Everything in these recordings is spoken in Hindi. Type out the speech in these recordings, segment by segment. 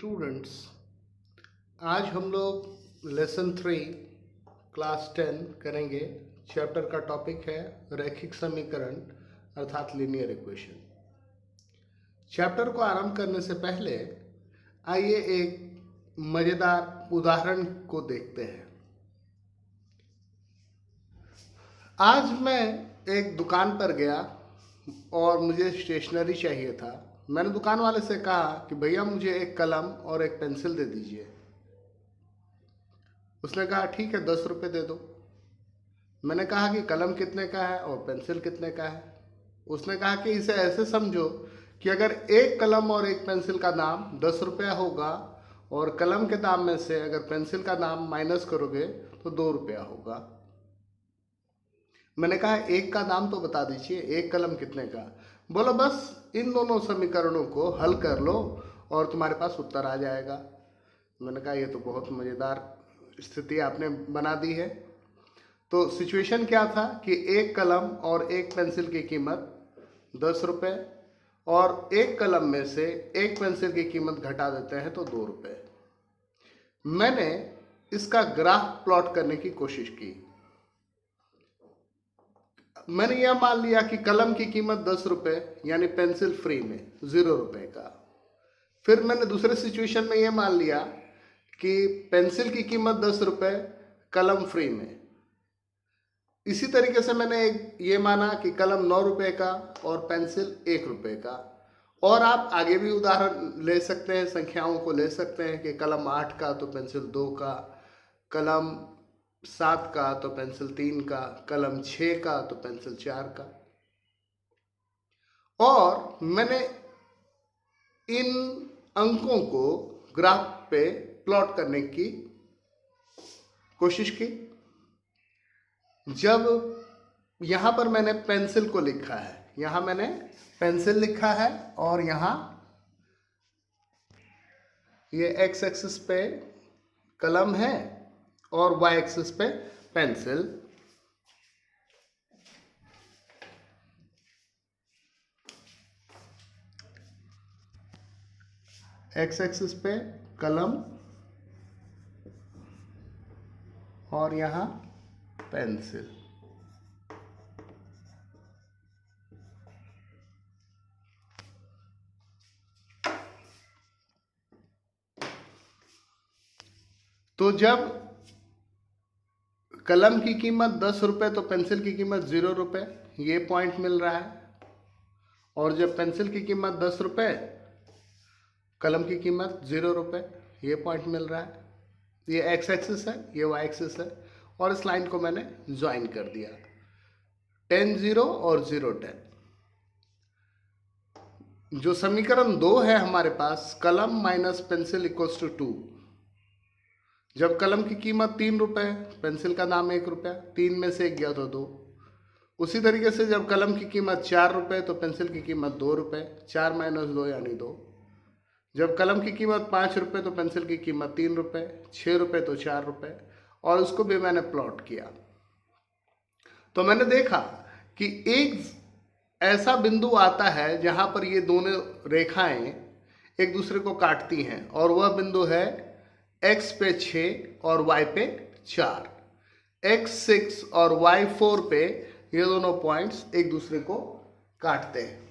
स्टूडेंट्स, आज हम लोग लेसन 3 क्लास 10 करेंगे। चैप्टर का टॉपिक है रैखिक समीकरण अर्थात लीनियर इक्वेशन। चैप्टर को आरंभ करने से पहले आइए एक मज़ेदार उदाहरण को देखते हैं। आज मैं एक दुकान पर गया और मुझे स्टेशनरी चाहिए था। मैंने दुकान वाले से कहा कि भैया मुझे एक कलम और एक पेंसिल दे दीजिए। उसने कहा ठीक है, 10 रुपये दे दो। मैंने कहा कि कलम कितने का है और पेंसिल कितने का है। उसने कहा कि इसे ऐसे समझो कि अगर एक कलम और एक पेंसिल का दाम 10 रुपया होगा और कलम के दाम में से अगर पेंसिल का दाम माइनस करोगे तो 2 रुपया होगा। मैंने कहा एक का दाम तो बता दीजिए, एक कलम कितने का। बोला बस इन दोनों समीकरणों को हल कर लो और तुम्हारे पास उत्तर आ जाएगा। मैंने कहा ये तो बहुत मज़ेदार स्थिति आपने बना दी है। तो सिचुएशन क्या था कि एक कलम और एक पेंसिल की कीमत 10 रुपये और एक कलम में से एक पेंसिल की कीमत घटा देते हैं तो 2 रुपये। मैंने इसका ग्राफ प्लॉट करने की कोशिश की। मैंने यह मान लिया कि कलम की कीमत 10 रुपये यानी पेंसिल फ्री में 0 रुपये का। फिर मैंने दूसरे सिचुएशन में यह मान लिया कि पेंसिल की कीमत 10 रुपये, कलम फ्री में। इसी तरीके से मैंने ये माना कि कलम 9 रुपये का और पेंसिल 1 रुपये का। और आप आगे भी उदाहरण ले सकते हैं, संख्याओं को ले सकते हैं कि कलम 8 का तो पेंसिल 2 का, कलम 7 का तो पेंसिल 3 का, कलम 6 का तो पेंसिल 4 का। और मैंने इन अंकों को ग्राफ पे प्लॉट करने की कोशिश की। जब यहां पर मैंने पेंसिल को लिखा है, यहां मैंने पेंसिल लिखा है और यहां ये एक्स एक्सिस पे कलम है और वाई एक्सिस पे पेंसिल। एक्स एक्सिस पे कलम और यहां पेंसिल। तो जब कलम की कीमत 10 रुपये तो पेंसिल की कीमत 0 रुपये, ये पॉइंट मिल रहा है। और जब पेंसिल की कीमत 10 रुपये, कलम की कीमत 0 रुपये, ये पॉइंट मिल रहा है। ये एक्स एक्सिस है, ये वाई एक्सिस है। और इस लाइन को मैंने ज्वाइन कर दिया, 10 0 और 0 10। जो समीकरण 2 है हमारे पास, कलम माइनस पेंसिल इक्वल्स टू 2। जब कलम की कीमत 3 रुपये, पेंसिल का दाम 1 रुपया, 3 में से 1 गया तो 2। उसी तरीके से जब कलम की कीमत 4 रुपये तो पेंसिल की कीमत 2 रुपये, 4 माइनस 2 यानी 2। जब कलम की कीमत 5 रुपये तो पेंसिल की कीमत 3 रुपये, 6 रुपये तो 4 रुपये। और उसको भी मैंने प्लॉट किया तो मैंने देखा कि एक ऐसा बिंदु आता है जहां पर ये दोनों रेखाएं एक दूसरे को काटती हैं और वह बिंदु है x पे 6 और y पे 4। x 6 और y 4 पे ये दोनों पॉइंट्स एक दूसरे को काटते हैं।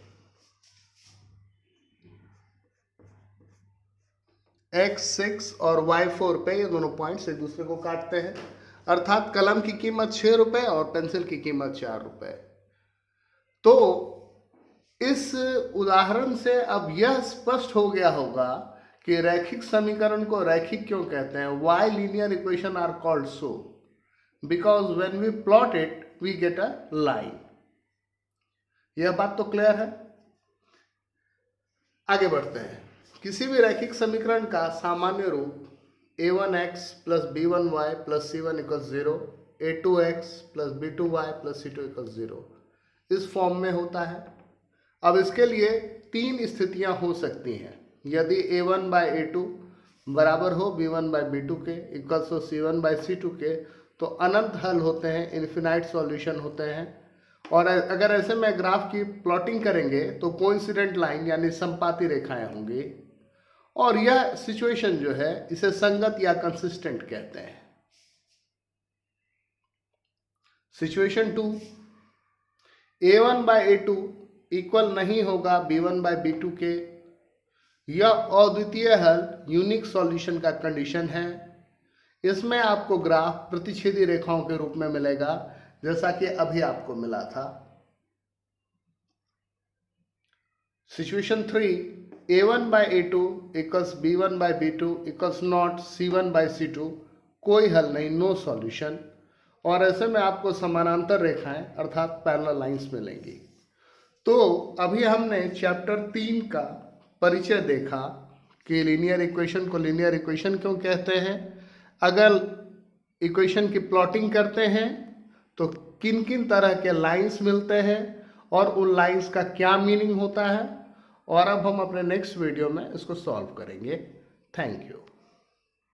x 6 और y 4 पे ये दोनों पॉइंट्स एक दूसरे को काटते हैं। अर्थात कलम की कीमत 6 रुपये और पेंसिल की कीमत 4 रुपये। तो इस उदाहरण से अब यह स्पष्ट हो गया होगा कि रैखिक समीकरण को रैखिक क्यों कहते हैं। Why linear equation are called so because when we plot it we get a line. यह बात तो क्लियर है। आगे बढ़ते हैं। किसी भी रैखिक समीकरण का सामान्य रूप a1x plus b1y plus c1 equals 0, a2x plus b2y plus c2 equals 0 इस फॉर्म में होता है। अब इसके लिए 3 स्थितियां हो सकती हैं। यदि a1 बाई a2 बराबर हो b1 बाई b2 के इक्वल्स हो c1 बाई c2 के तो अनंत हल होते हैं, इन्फिनाइट सॉल्यूशन होते हैं। और अगर ऐसे में ग्राफ की प्लॉटिंग करेंगे तो कोइंसिडेंट लाइन यानी समपाती रेखाएं होंगी। और यह सिचुएशन जो है इसे संगत या कंसिस्टेंट कहते हैं। सिचुएशन 2, a1/a2 इक्वल नहीं होगा b1/b2 के। यह अद्वितीय हल यूनिक सॉल्यूशन का कंडीशन है। इसमें आपको ग्राफ प्रतिच्छेदी रेखाओं के रूप में मिलेगा जैसा कि अभी आपको मिला था। Situation 3, a1/a2 equals b1/b2 equals not c1/c2, कोई हल नहीं, नो सॉल्यूशन। और ऐसे में आपको समानांतर रेखाएं अर्थात पैरेलल लाइंस मिलेंगी। तो अभी हमने चैप्टर 3 का परिचय देखा कि लीनियर इक्वेशन को लीनियर इक्वेशन क्यों कहते हैं, अगर इक्वेशन की प्लॉटिंग करते हैं तो किन किन तरह के लाइंस मिलते हैं और उन लाइंस का क्या मीनिंग होता है। और अब हम अपने नेक्स्ट वीडियो में इसको सॉल्व करेंगे। Thank you.